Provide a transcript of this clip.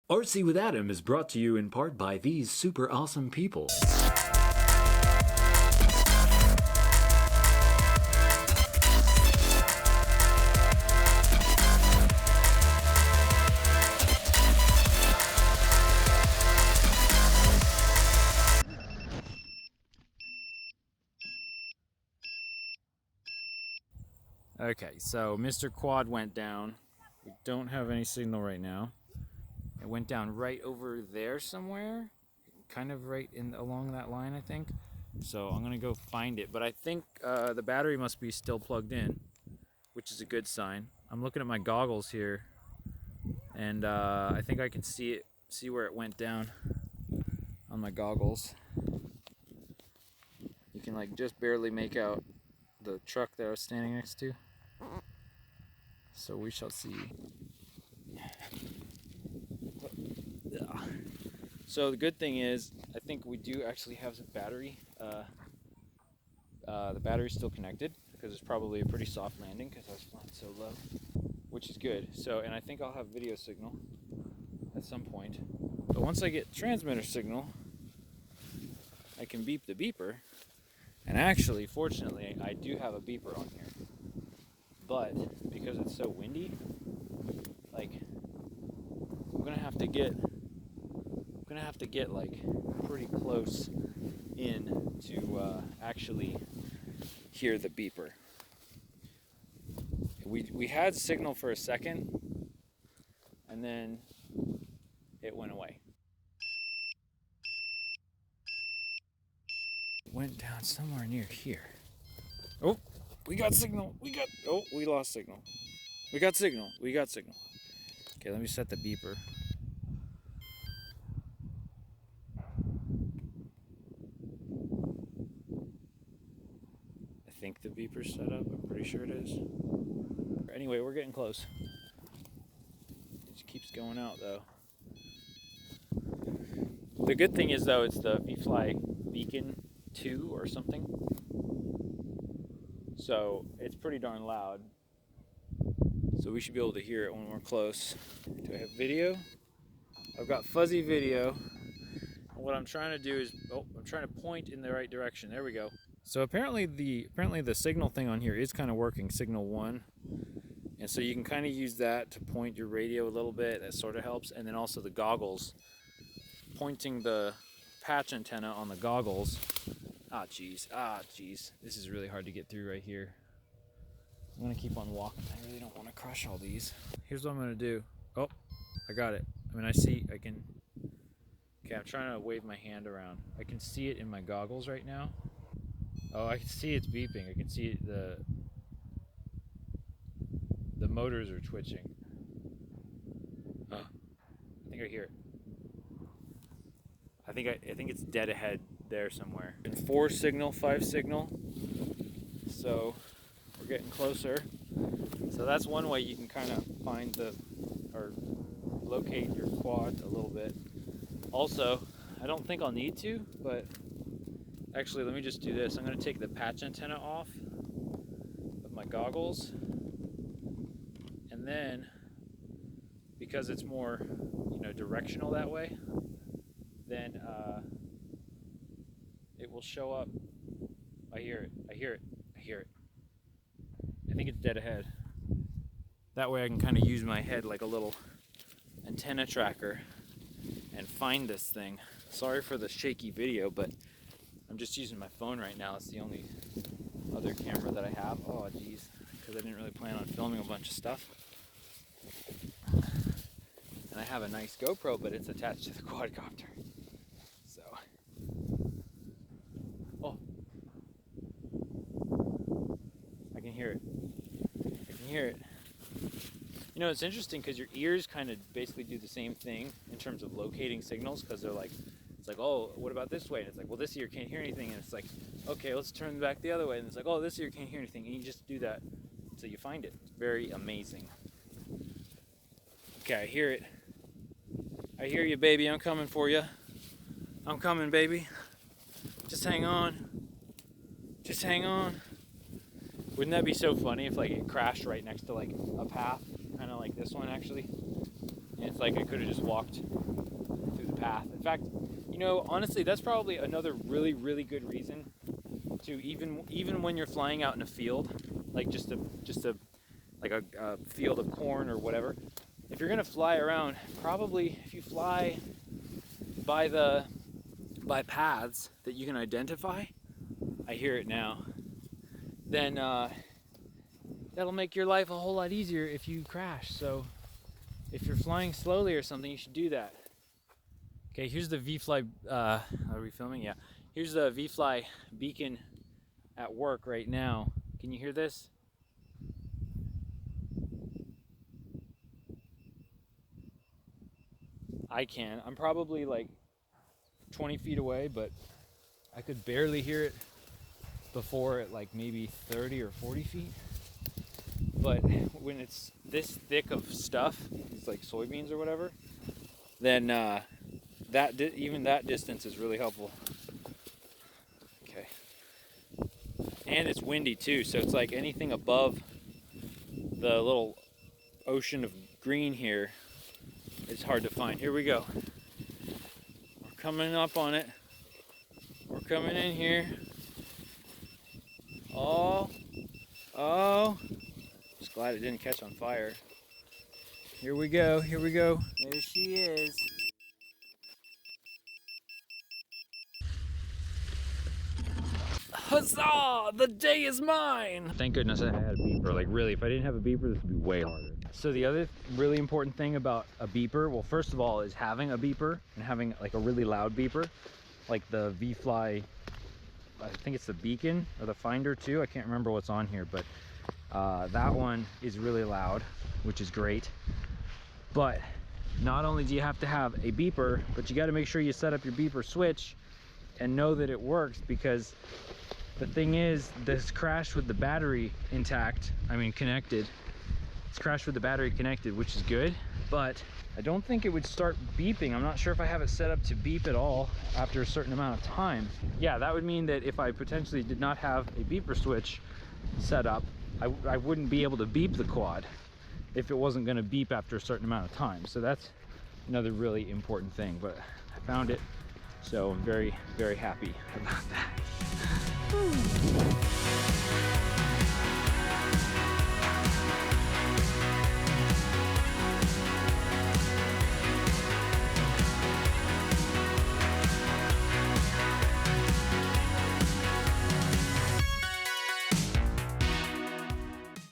RC with Adam is brought to you in part by these super awesome people. Okay, so Mr. Quad went down. We don't have any signal right now. It went down right over there somewhere, kind of right in along that line, I think. So I'm gonna go find it, but I think the battery must be still plugged in, which is a good sign. I'm looking at my goggles here, and I think I can see where it went down on my goggles. You can like just barely make out the truck that I was standing next to. So we shall see. So the good thing is, I think we do actually have the battery. The battery's still connected because it's probably a pretty soft landing because I was flying so low, which is good. So, and I think I'll have video signal at some point. But once I get transmitter signal, I can beep the beeper. And actually, fortunately, I do have a beeper on here. But because it's so windy, like I'm gonna have to get like pretty close in to actually hear the beeper. We had signal for a second, and then it went away. It went down somewhere near here. Oh, we got signal. We lost signal. We got signal. Okay, let me set the beeper. I think the beeper's set up. I'm pretty sure it is. Anyway, we're getting close. It just keeps going out though. The good thing is though, it's the V-Fly Beacon 2 or something. So it's pretty darn loud. So we should be able to hear it when we're close. Do I have video? I've got fuzzy video. And what I'm trying to do is, I'm trying to point in the right direction. There we go. So apparently the signal thing on here is kind of working, signal 1. And so you can kind of use that to point your radio a little bit. That sort of helps. And then also the goggles, pointing the patch antenna on the goggles. Ah, geez. This is really hard to get through right here. I'm gonna keep on walking. I really don't want to crush all these. Here's what I'm gonna do. Oh, I got it. I mean, I can. Okay, I'm trying to wave my hand around. I can see it in my goggles right now. Oh, I can see it's beeping. I can see the motors are twitching. I think I hear it. I think it's dead ahead there somewhere. And 4 signal, 5 signal. So we're getting closer. So that's one way you can kind of find or locate your quad a little bit. Also, I don't think I'll need to, but actually let me just do this. I'm going to take the patch antenna off of my goggles, and then because it's more, directional that way, then it will show up. I hear it. I think it's dead ahead. That way I can kind of use my head like a little antenna tracker and find this thing. Sorry for the shaky video, but I'm just using my phone right now. It's the only other camera that I have. Oh geez, because I didn't really plan on filming a bunch of stuff. And I have a nice GoPro, but it's attached to the quadcopter. So, I can hear it. It's interesting because your ears kind of basically do the same thing in terms of locating signals, because they're like, it's like, oh, what about this way? And it's like, well, this ear can't hear anything. And it's like, okay, let's turn back the other way. And it's like, oh, this ear can't hear anything. And you just do that until you find it. It's very amazing. Okay, I hear it. I hear you, baby. I'm coming for you. I'm coming, baby. Just hang on. Wouldn't that be so funny if like it crashed right next to like a path, kind of like this one actually? And it's like I could have just walked through the path. In fact, you know, honestly, that's probably another really, really good reason to even when you're flying out in a field, like just a field of corn or whatever. If you're gonna fly around, probably if you fly by paths that you can identify, I hear it now, then that'll make your life a whole lot easier if you crash. So if you're flying slowly or something, you should do that. Okay, here's the V-Fly, are we filming? Yeah. Here's the V-Fly beacon at work right now. Can you hear this? I can. I'm probably like 20 feet away, but I could barely hear it before at like maybe 30 or 40 feet. But when it's this thick of stuff, it's like soybeans or whatever, then even that distance is really helpful. Okay. And it's windy too, so it's like anything above the little ocean of green here is hard to find. Here we go. We're coming up on it. We're coming in here. Oh. Just glad it didn't catch on fire. Here we go, here we go. There she is. Huzzah! The day is mine! Thank goodness I had a beeper. Like really, if I didn't have a beeper, this would be way harder. So the other really important thing about a beeper, well, first of all, is having a beeper and having like a really loud beeper, like the V-Fly, I think it's the beacon or the finder too. I can't remember what's on here, but that one is really loud, which is great. But not only do you have to have a beeper, but you got to make sure you set up your beeper switch and know that it works, because the thing is, this crashed with the battery intact, connected. It's crashed with the battery connected, which is good, but I don't think it would start beeping. I'm not sure if I have it set up to beep at all after a certain amount of time. Yeah, that would mean that if I potentially did not have a beeper switch set up, I wouldn't be able to beep the quad if it wasn't going to beep after a certain amount of time. So that's another really important thing, but I found it, so I'm very, very happy about that.